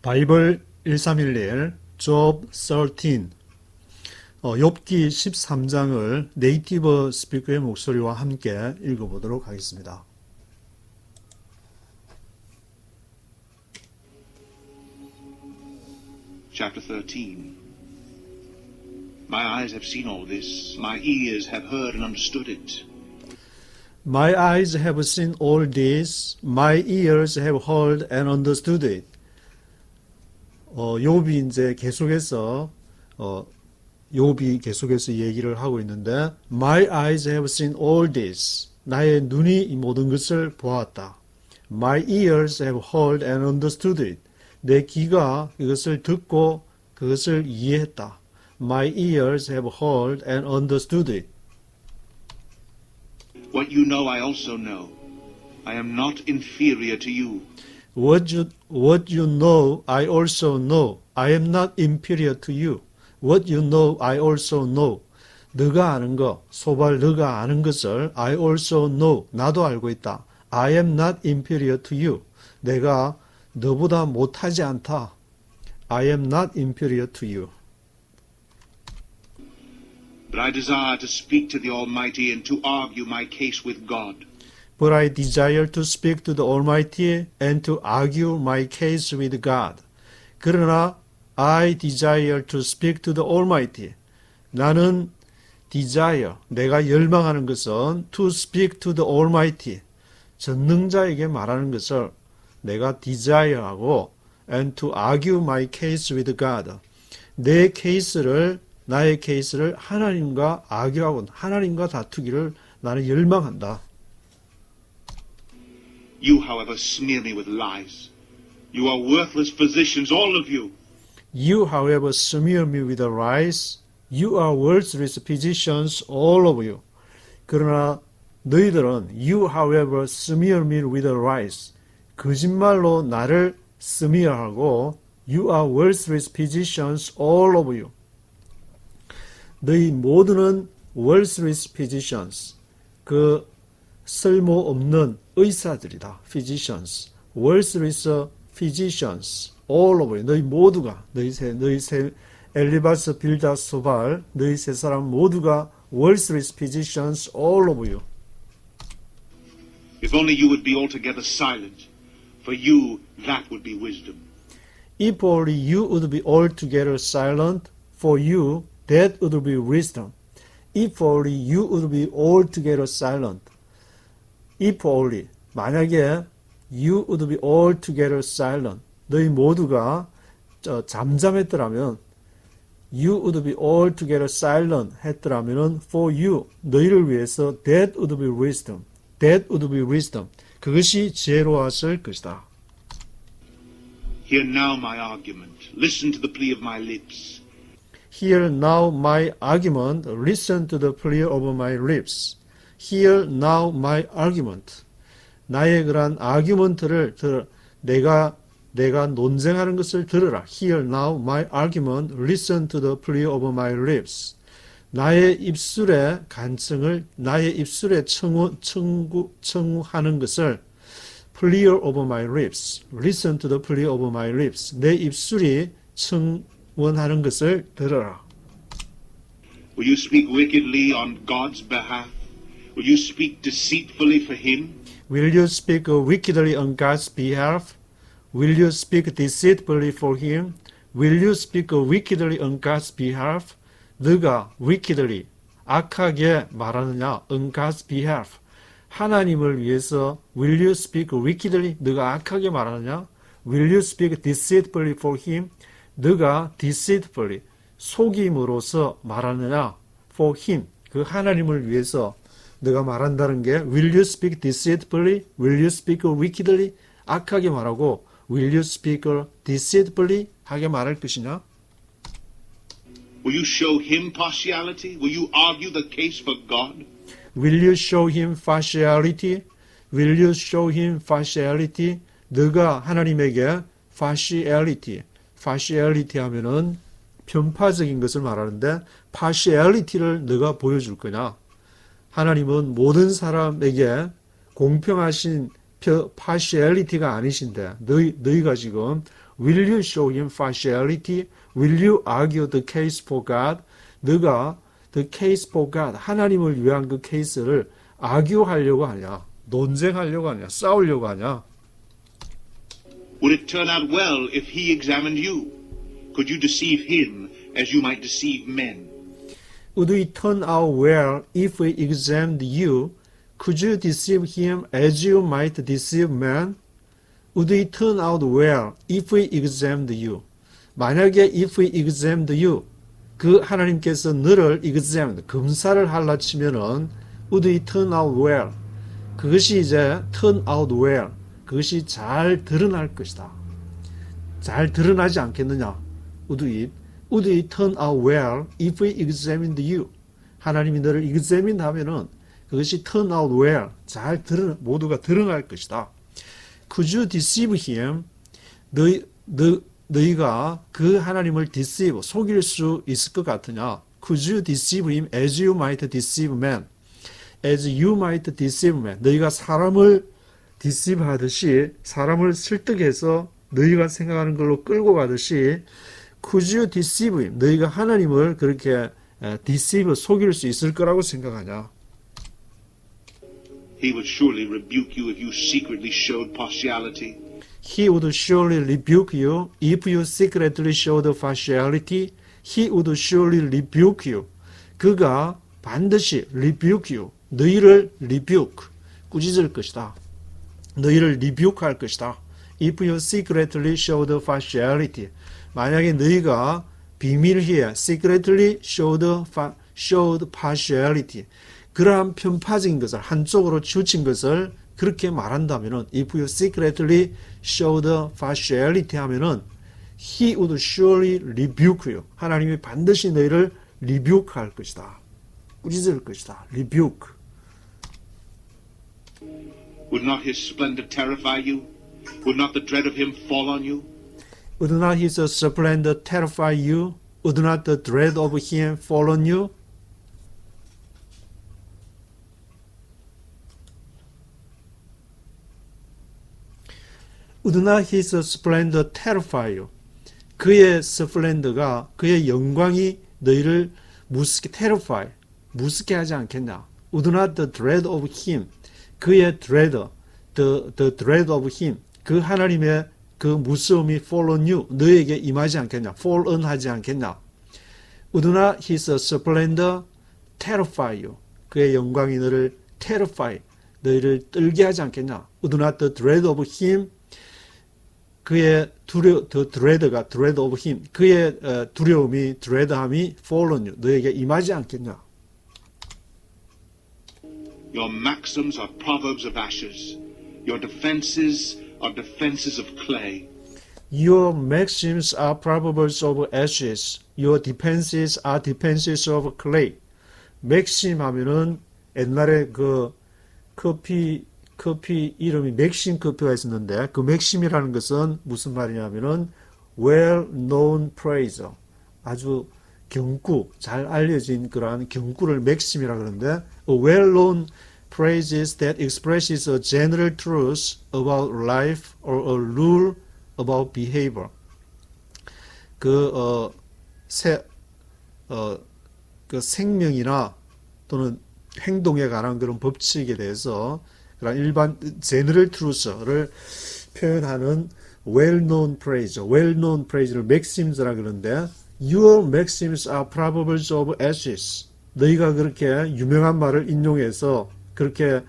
바이블 1311 Job 13 욥기 13장을 네이티브 스피커의 목소리와 함께 읽어보도록 하겠습니다. Chapter 13. My eyes have seen all this, my ears have heard and understood it. My eyes have seen all this, my ears have heard and understood it. 욥이 이제 계속해서 얘기를 하고 있는데, My eyes have seen all this. 나의 눈이 이 모든 것을 보았다. My ears have heard and understood it. 내 귀가 이것을 듣고 그것을 이해했다. My ears have heard and understood it. What you know I also know. I am not inferior to you. What you know, I also know. I am not inferior to you. What you know, I also know. 너가 아는 것, 소발 너가 아는 것을 I also know. 나도 알고 있다. I am not inferior to you. 내가 너보다 못하지 않다. I am not inferior to you. But I desire to speak to the Almighty and to argue my case with God. But I desire to speak to the Almighty and to argue my case with God. 그러나 I desire to speak to the Almighty. 나는 desire, 내가 열망하는 것은 to speak to the Almighty. 전능자에게 말하는 것을 내가 desire하고 and to argue my case with God. 내 케이스를, 나의 케이스를 하나님과 argue하고 하나님과 다투기를 나는 열망한다. You, however, smear me with lies. You are worthless physicians, all of you. You, however, smear me with lies. You are worthless physicians, all of you. 그러나 너희들은 you, however, smear me with lies. 거짓말로 나를 smear하고 you are worthless physicians, all of you. 너희 모두는 worthless physicians. 그 쓸모없는 의사들이다. physicians. worthless physicians. all of you. 너희 모두가, 너희 세 엘리바스, 빌다, 소발, 너희 세 사람 모두가 worthless physicians, all of you. If only you would be altogether silent. For you, that would be wisdom. If only you would be altogether silent, for you, that would be wisdom. If only you would be altogether silent. If only, 만약에 you would be altogether silent. 너희 모두가 잠잠했더라면, you would be altogether silent 했더라면, for you, 너희를 위해서, that would be wisdom. That would be wisdom. 그것이 지혜로웠을 것이다. Hear now my argument. Listen to the plea of my lips. Hear now my argument. Listen to the plea of my lips. Hear now my argument. 나의 그러한 아규먼트를 내가 논쟁하는 것을 들으라. Hear now my argument. Listen to the plea of my lips. 나의 입술의 간청을, 나의 입술에 청구하는 것을 plea of my lips. Listen to the plea of my lips. 내 입술이 청원하는 것을 들어라. Will you speak wickedly on God's behalf? Will you speak deceitfully for Him? Will you speak wickedly on God's behalf? Will you speak deceitfully for Him? Will you speak wickedly on God's behalf? 너가 wickedly, 악하게 말하느냐? On God's behalf. 하나님을 위해서 will you speak wickedly? 너가 악하게 말하느냐? Will you speak deceitfully for Him? 너가 deceitfully, 속임으로써 말하느냐? For Him, 그 하나님을 위해서 너가 말한다는 게 will you speak deceitfully? Will you speak wickedly? 악하게 말하고 will you speak deceitfully? 하게 말할 것이냐? Will you show Him partiality? Will you argue the case for God? Will you show him partiality? Will you show him partiality? 너가 하나님에게 partiality 하면은 편파적인 것을 말하는데 partiality를 너가 보여줄 거냐? 하나님은 모든 사람에게 공평하신 partiality가 아니신데 너희가 지금 Will you show him partiality? Will you argue the case for God? 너가 the case for God, 하나님을 위한 그 케이스를 argue하려고 하냐? 논쟁하려고 하냐? 싸우려고 하냐? Would it turn out well if he examined you? Could you deceive him as you might deceive men? Would it turn out well if we examined you? Could you deceive him as you might deceive men? Would it turn out well if we examined you? 만약에 if we examined you, 그 하나님께서 너를 examine, 검사를 하려 치면은 would it turn out well? 그것이 이제 turn out well, 그것이 잘 드러날 것이다. 잘 드러나지 않겠느냐? Would it turn out well if we examined you? 하나님이 너를 examine 하면은 그것이 turn out well, 잘 모두가 드러날 것이다. Could you deceive him? 너희가 그 하나님을 deceive, 속일 수 있을 것 같으냐? Could you deceive him as you might deceive men? As you might deceive men. 너희가 사람을 deceive 하듯이, 사람을 설득해서 너희가 생각하는 걸로 끌고 가듯이 Could you deceive him? 너희가 하나님을 그렇게 deceive, 속일 수 있을 거라고 생각하냐? He would surely rebuke you if you secretly showed partiality. He would surely rebuke you if you secretly showed partiality. He would surely rebuke you. 그가 반드시 rebuke you. 너희를 rebuke, 꾸짖을 것이다. 너희를 rebuke 할 것이다. If you secretly showed partiality. 만약에 너희가 비밀리에 secretly showed partiality. 그러한 편파적인 것을, 한쪽으로 치우친 것을 그렇게 말한다면은 if you secretly showed partiality 하면은 he would surely rebuke you. 하나님이 반드시 너희를 rebuke 할 것이다. 꾸짖을 것이다. rebuke. Would not his splendor terrify you? Would not the dread of him fall on you? Would not his splendor terrify you? Would not the dread of him fall on you? Would not his splendor terrify you? 그의 스플렌더가, 그의 영광이 너희를 무섭게 terrify, 무섭게 하지 않겠냐? Would not the dread of him, 그의 dread, the dread of him, 그 하나님의 그 무서움이 fall on you, 너에게 임하지 않겠냐? fall on 하지 않겠냐? Would not his splendor terrify you? 그의 영광이 너를 terrify, 너희를 떨게 하지 않겠냐? Would not the dread of him, 그의 the dread가 dread of him, 그의 두려움이 dread함이 fall on you, 너에게 임하지 않겠냐? Your maxims are proverbs of ashes. Your defenses are defenses of clay. Your maxims are proverbs of ashes. Your defenses are defenses of clay. 맥심 하면은 옛날에 그 커피 이름이 맥심 커피가 있었는데 그 맥심이라는 것은 무슨 말이냐면은 well known praise, 아주 경구, 잘 알려진 그러한 경구를 맥심이라 그러는데 a well known phrases that expresses a general truth about life or a rule about behavior. 그 생명이나 또는 행동에 관한 그런 법칙에 대해서 그런 일반 general truth를 표현하는 well-known phrase, well-known phrase를 maxims라 그러는데 your maxims are proverbs of ashes. 너희가 그렇게 유명한 말을 인용해서 그렇게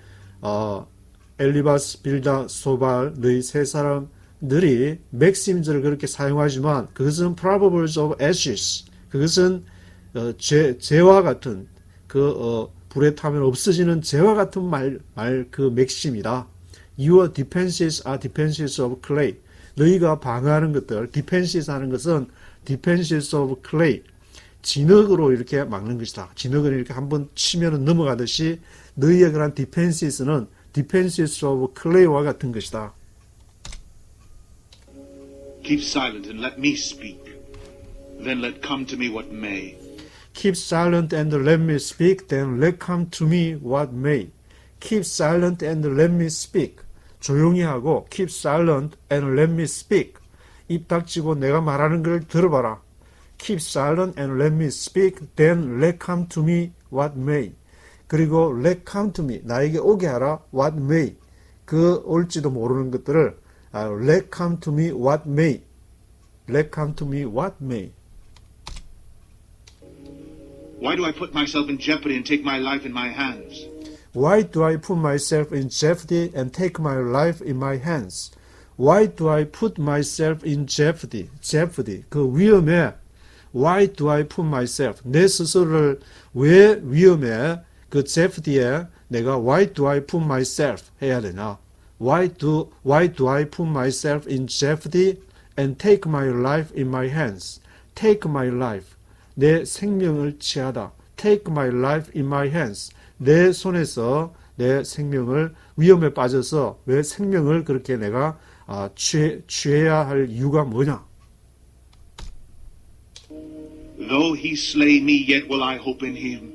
엘리바스, 빌다, 소발 너희 세 사람들이 maxims를 그렇게 사용하지만 그것은 proverbs of ashes. 그것은 재와 같은 불에 타면 없어지는 재와 같은 그 맥심이다. Your defenses are defenses of clay. 너희가 방어하는 것들, defenses 하는 것은 defenses of clay. 진흙으로 이렇게 막는 것이다. 진흙을 이렇게 한번 치면 넘어가듯이 너희의 그런 defenses는 defenses of clay와 같은 것이다. Keep silent and let me speak. Then let come to me what may. Keep silent and let me speak, then let come to me what may. Keep silent and let me speak. 조용히 하고 keep silent and let me speak. 입 닥치고 내가 말하는 걸 들어봐라. Keep silent and let me speak. Then let come to me what may. 그리고 let come to me. 나에게 오게 하라. What may. 그 올지도 모르는 것들을 let come to me what may. Let come to me what may. Why do I put myself in jeopardy and take my life in my hands? Why do I put myself in jeopardy and take my life in my hands? Why do I put myself in jeopardy? jeopardy. 그 위험에 Why do I put myself? 내 스스로를 왜 위험에 그 jeopardy에 내가 Why do I put myself 해야 되나? Why do I put myself in jeopardy and take my life in my hands? Take my life. 내 생명을 취하다. Take my life in my hands. 내 손에서 내 생명을 위험에 빠져서 왜 생명을 그렇게 내가 취해야 할 이유가 뭐냐? Though he slay me, yet will I hope in him.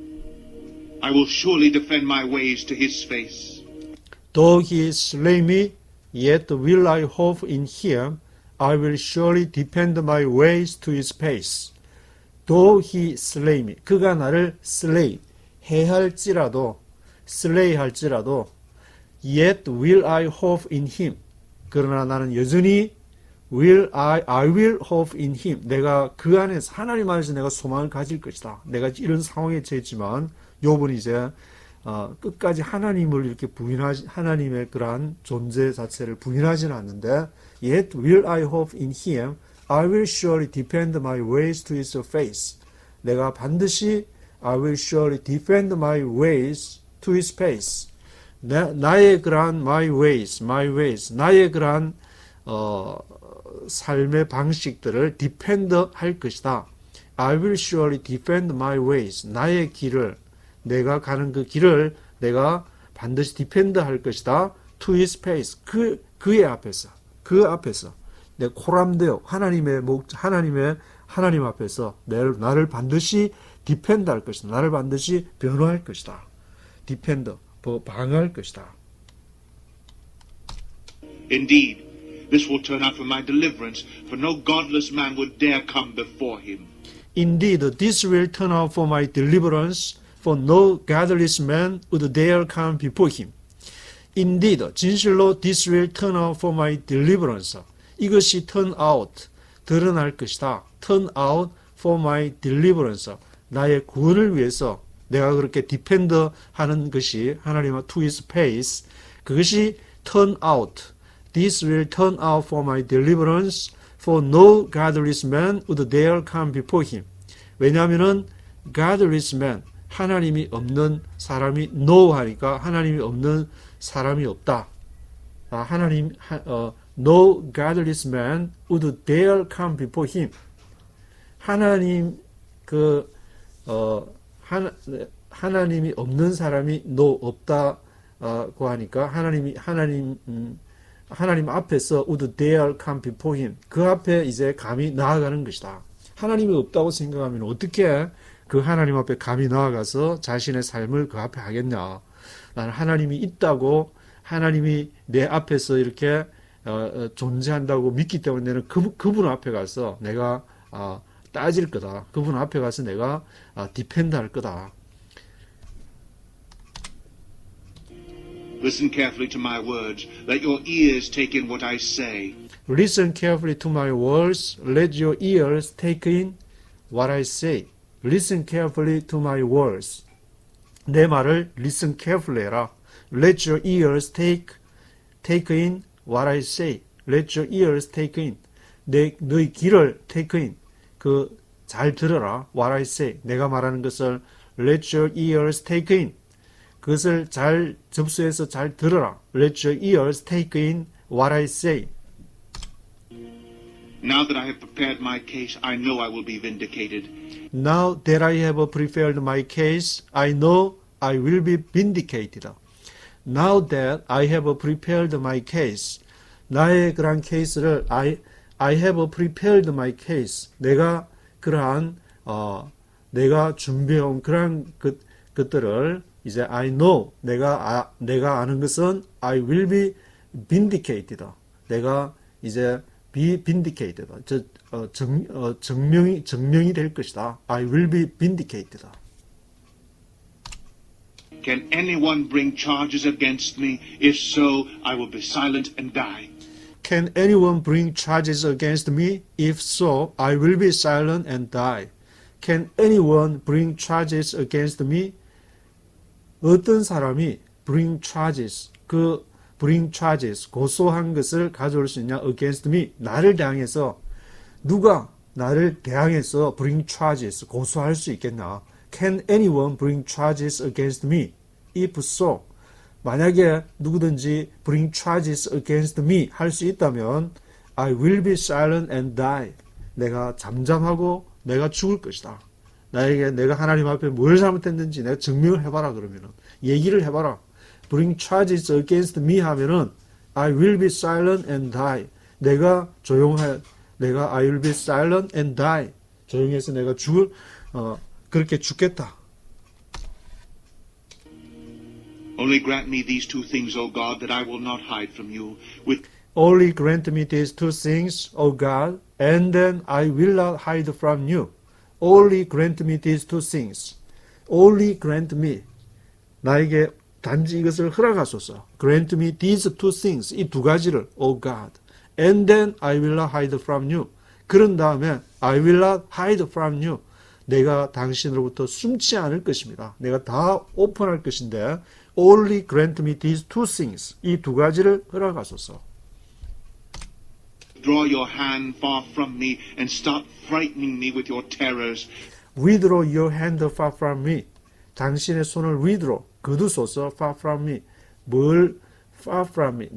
I will surely defend my ways to his face. Though he slay me, yet will I hope in him. I will surely defend my ways to his face. Though he slay me. 그가 나를 slay, 해할지라도, slay 할지라도, yet will I hope in him. 그러나 나는 여전히 I will hope in him. 내가 그 안에서, 하나님 안에서 내가 소망을 가질 것이다. 내가 이런 상황에 처했지만, 욥은 이제, 끝까지 하나님을 이렇게 하나님의 그러한 존재 자체를 부인하지는 않는데, yet will I hope in him. I will surely defend my ways to his face. 내가 반드시 I will surely defend my ways to his face. 나의 그러한 my ways, 나의 그러한 삶의 방식들을 defend 할 것이다. I will surely defend my ways. 나의 길을, 내가 가는 그 길을 내가 반드시 defend 할 것이다. To his face. 그의 앞에서. 그 앞에서. 내 코람데오. 하나님 앞에서 나를 반드시 defend 할 것이다. 나를 반드시 변호할 것이다. defend. 방어할 것이다. Indeed, this will turn out for my deliverance, for no godless man would dare come before him. Indeed, this will turn out for my deliverance, for no godless man would dare come before him. Indeed, 진실로 this will turn out for my deliverance. 이것이 turn out, 드러날 것이다. turn out for my deliverance. 나의 구원을 위해서 내가 그렇게 defend 하는 것이 하나님의 to his face. 그것이 turn out. This will turn out for my deliverance, for no godless man would dare come before him. 왜냐하면은 godless man, 하나님이 없는 사람이 no 하니까 하나님이 없는 사람이 없다. No godless man would dare come before him. 하나님이 없는 사람이 no 없다고 하니까 하나님 앞에서 would dare come before him. 그 앞에 이제 감히 나아가는 것이다. 하나님이 없다고 생각하면 어떻게 그 하나님 앞에 감히 나아가서 자신의 삶을 그 앞에 하겠냐. 나는 하나님이 있다고 하나님이 내 앞에서 이렇게 존재한다고 믿기 때문에 나는 그분 앞에 가서 내가 따질 거다. 그분 앞에 가서 내가 디펜드 할 거다. Listen carefully to my words. Let your ears take in what I say. Listen carefully to my words. Let your ears take in what I say. Listen carefully to my words. 내 말을 listen carefully 해라. Let your ears take in what I say. Let your ears take in. 너희 귀를 take in. 잘 들어라. What I say. 내가 말하는 것을 let your ears take in. 그것을 잘 접수해서 잘 들어라. Let your ears take in what I say. Now that I have prepared my case, I know I will be vindicated. Now that I have prepared my case, I know I will be vindicated. Now that I have prepared my case, 나의 그러한 케이스를 I have prepared my case. 내가 그러한 내가 준비해온 그러한 것들을 이제 I know 내가 아는 것은 I will be vindicated. 내가 이제 be vindicated. 증명이 될 것이다. I will be vindicated. Can anyone bring charges against me? If so, I will be silent and die. Can anyone bring charges against me? If so, I will be silent and die. Can anyone bring charges against me? 어떤 사람이 bring charges, bring charges, 고소한 것을 가져올 수 있냐? against me, 나를 대항해서, 누가 나를 대항해서 bring charges, 고소할 수 있겠나? Can anyone bring charges against me? If so, 만약에 누구든지 bring charges against me 할 수 있다면 I will be silent and die. 내가 잠잠하고 내가 죽을 것이다. 나에게 내가 하나님 앞에 뭘 잘못했는지 내가 증명을 해봐라 그러면은 얘기를 해봐라. bring charges against me 하면은 I will be silent and die. 내가 I will be silent and die. 조용해서 내가 그렇게 죽겠다. Only grant me these two things, O God, that I will not hide from you. Only grant me these two things, O God, and then I will not hide from you. Only grant me these two things. Only grant me. 나에게 단지 이것을 허락하소서. Grant me these two things. 이 두 가지를, O God. And then I will not hide from you. 그런 다음에 I will not hide from you. 내가 당신으로부터 숨지 않을 것입니다. 내가 다 오픈할 것인데 Only grant me these two things. 이 두 가지를 허락하소서. Draw your hand far from me and stop frightening me with your terrors. Withdraw your hand far from me. 당신의 손을 withdraw, 거두소서. far from me. 뭘 far from me.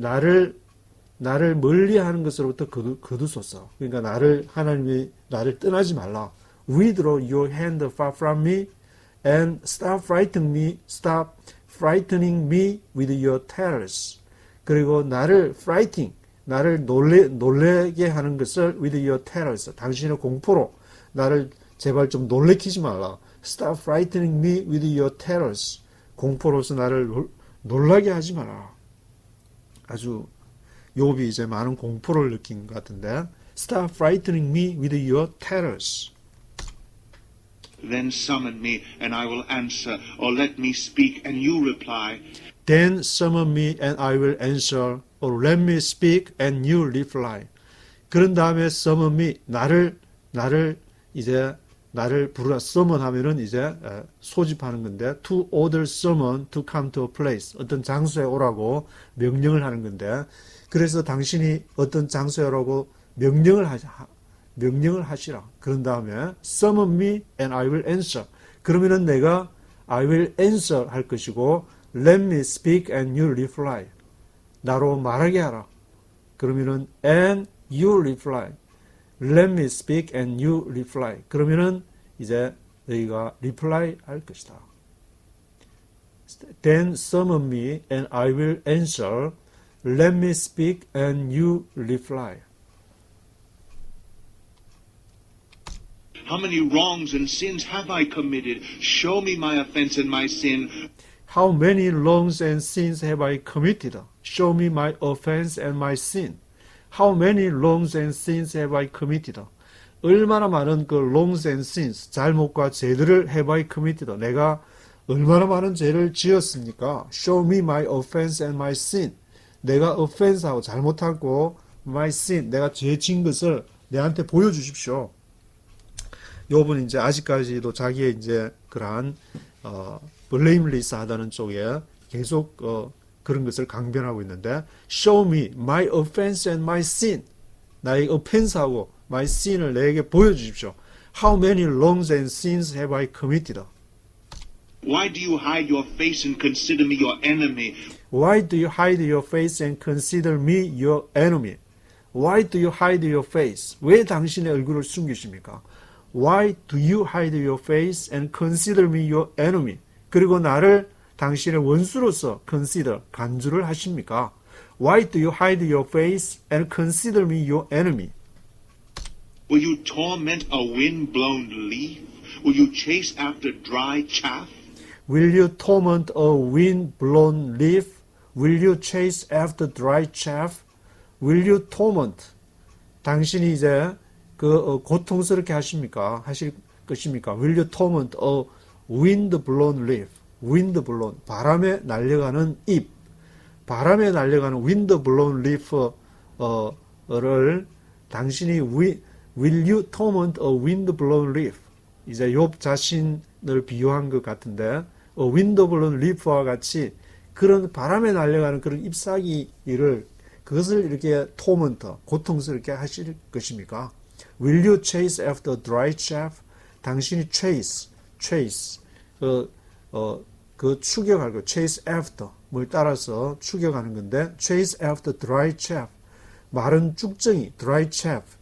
나를 멀리하는 것으로부터 거두소서. 그러니까 하나님이 나를 떠나지 말라. Withdraw your hand far from me and stop frightening me with your terrors. 그리고 나를 놀래게 하는 것을 with your terrors. 당신의 공포로 나를 제발 좀 놀래키지 말라. Stop frightening me with your terrors. 공포로서 나를 놀라게 하지 마라. 아주 욥이 이제 많은 공포를 느낀 것 같은데 Stop frightening me with your terrors. Then summon me and I will answer, or let me speak and you reply. Then summon me and I will answer, or let me speak and you reply. 그런 다음에 summon me, 나를 부르라. summon 하면은 이제 소집하는 건데, to order someone to come to a place. 어떤 장소에 오라고 명령을 하는 건데, 그래서 당신이 어떤 장소에 오라고 명령을 하시라. 그런 다음에 summon me and I will answer. 그러면은 내가 I will answer 할 것이고 let me speak and you reply. 나로 말하게 하라. 그러면은 and you reply. Let me speak and you reply. 그러면은 이제 너희가 reply 할 것이다. Then summon me and I will answer. Let me speak and you reply. How many wrongs and sins have I committed? Show me my offense and my sin. How many wrongs and sins have I committed? Show me my offense and my sin. How many wrongs and sins have I committed? 얼마나 많은 그 wrongs and sins, 잘못과 죄들을 have I committed? 내가 얼마나 많은 죄를 지었습니까? Show me my offense and my sin. 내가 offense하고 잘못하고 my sin, 내가 죄 진 것을 내한테 보여주십시오. 욥은 이제 아직까지도 자기의 이제 그러한 blameless 하다는 쪽에 계속 그런 것을 강변하고 있는데 show me my offense and my sin. 나의 offense하고 my sin을 내게 보여주십시오. How many wrongs and sins have I committed? Why do you hide your face and consider me your enemy? Why do you hide your face and consider me your enemy? Why do you hide your face? 왜 당신의 얼굴을 숨기십니까? Why do you hide your face and consider me your enemy? 그리고 나를 당신의 원수로서 consider, 간주를 하십니까? Why do you hide your face and consider me your enemy? Will you torment a wind-blown leaf? Will you chase after dry chaff? Will you torment a wind-blown leaf? Will you chase after dry chaff? Will you torment? 당신이 이제 고통스럽게 하실 것입니까? Will you torment a wind-blown leaf? wind-blown, 바람에 날려가는 잎. 바람에 날려가는 wind-blown leaf를 당신이 will you torment a wind-blown leaf? 이제 욥 자신을 비유한 것 같은데 wind-blown leaf와 같이 그런 바람에 날려가는 그런 잎사귀를 그것을 이렇게 torment, 고통스럽게 하실 것입니까? Will you chase after dry chaff? 당신이 chase, 추격할 거, chase after, 뭘 따라서 추격하는 건데, chase after dry chaff, 마른 쭉정이, dry chaff,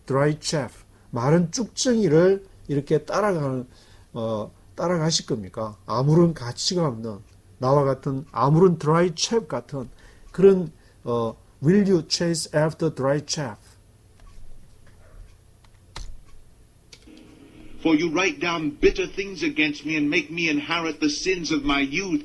마른 쭉정이를 이렇게 따라가실 겁니까? 아무런 가치가 없는, 나와 같은, 아무런 dry chaff 같은 그런, will you chase after dry chaff? For you write down bitter things against me and make me inherit the sins of my youth.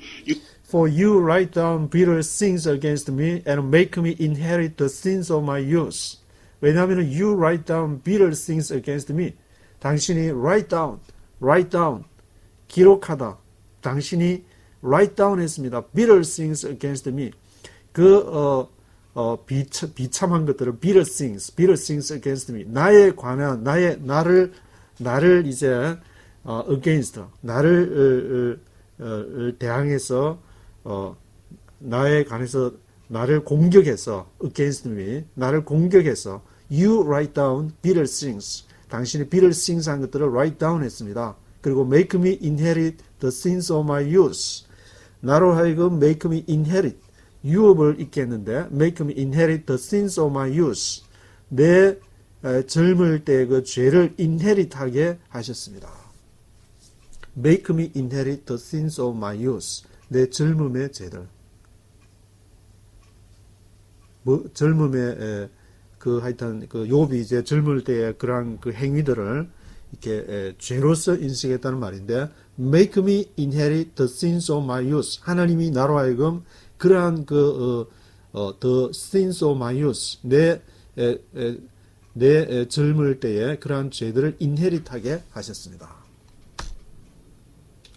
For you write down bitter things against me and make me inherit the sins of my youth. 왜냐하면 you write down bitter things against me. 당신이 write down, 기록하다. 당신이 write down 했습니다. bitter things against me. 비참한 것들을 bitter things against me. 나에 관한, 나를 이제 against, 나를 대항해서 나에 관해서 나를 공격해서 against me, 나를 공격해서 you write down bitter things, 당신이 bitter things 한 것들을 write down 했습니다. 그리고 make me inherit the sins of my youth, 나로 하여금 make me inherit, 유업을 잊게 했는데 make me inherit the sins of my youth, 내 젊을 때 그 죄를 inherit하게 하셨습니다. Make me inherit the sins of my youth. 내 젊음의 죄들. 젊음의 하여튼 욥이 이제 젊을 때의 그러한 그 행위들을 이렇게 죄로서 인식했다는 말인데, Make me inherit the sins of my youth. 하나님이 나로 하여금 그러한 the sins of my youth. 내 젊을 때에 그러한 죄들을 인헤릿하게 하셨습니다.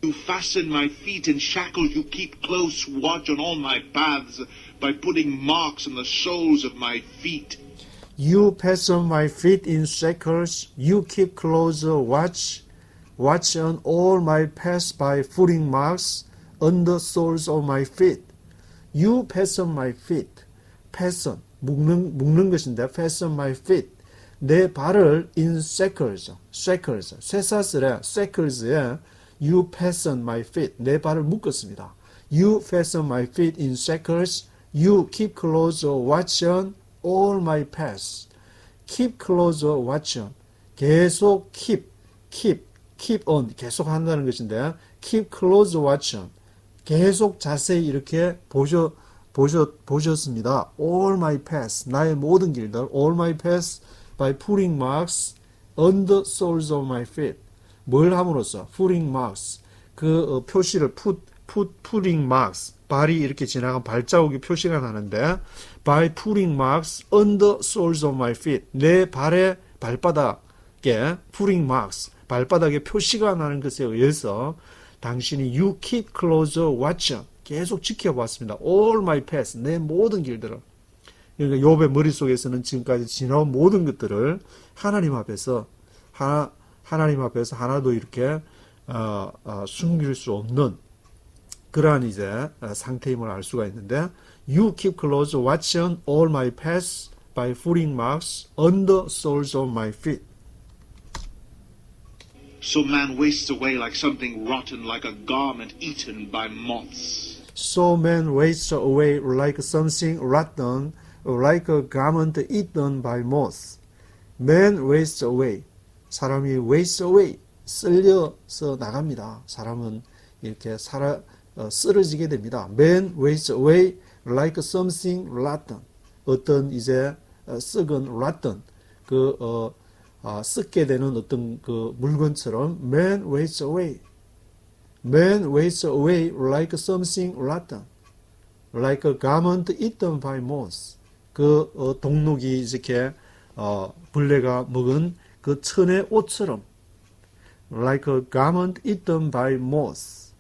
You fasten my feet in shackles, you keep close watch on all my paths by putting marks on the soles of my feet. You fasten my feet in shackles, you keep close watch on all my paths by putting marks on the soles of my feet. You fasten my feet, fasten, 묶는 것인데 fasten my feet. 내 발을 in shackles, 쇠사슬에, shackles에 you fasten my feet, 내 발을 묶었습니다. You fasten my feet in shackles, you keep close watch on all my paths. Keep close watch on, 계속 keep on, 계속 한다는 것인데 keep close watch on, 계속 자세히 이렇게 보셨습니다. All my paths, 나의 모든 길들, all my paths by putting marks on the soles of my feet. 뭘 함으로써? putting marks. 표시를 putting marks. 발이 이렇게 지나간 발자국이 표시가 나는데 by putting marks on the soles of my feet. 내 발의 발바닥에 putting marks. 발바닥에 표시가 나는 것에 의해서 당신이 you keep close watch. 계속 지켜봤습니다. All my paths. 내 모든 길들을. 그러니까 욥의 머릿속에서는 지금까지 지나온 모든 것들을 하나님 앞에서 하나도 이렇게 숨길 수 없는 그러한 이제 상태임을 알 수가 있는데 You keep close watch on all my paths by putting marks on the soles of my feet. So man wastes away like something rotten, like a garment eaten by moths. So man wastes away like something rotten, like a garment eaten by moths. Man wastes away. 사람이 waste away. 쓸려서 나갑니다. 사람은 이렇게 쓰러지게 됩니다. Man wastes away like something rotten. 어떤 이제 썩은 rotten. 썩게 되는 어떤 그 물건처럼 man wastes away. Man wastes away like something rotten. Like a garment eaten by moths. 동록이 이렇게 벌레가 먹은 그 천의 옷처럼 like a garment eaten by moths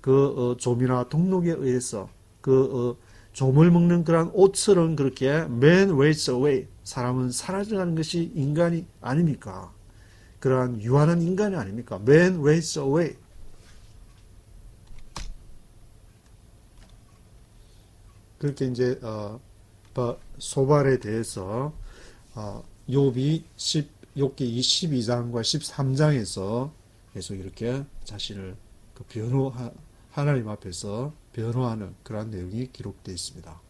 그 좀이나 동록에 의해서 그 좀을 먹는 그런 옷처럼 그렇게 man wastes away 사람은 사라져가는 것이 인간이 아닙니까? 그러한 유한한 인간이 아닙니까? Man wastes away. 그렇게 이제 소발에 대해서 욥기 12장과 13장에서 계속 이렇게 자신을 하나님 앞에서 변호하는 그런 내용이 기록되어 있습니다.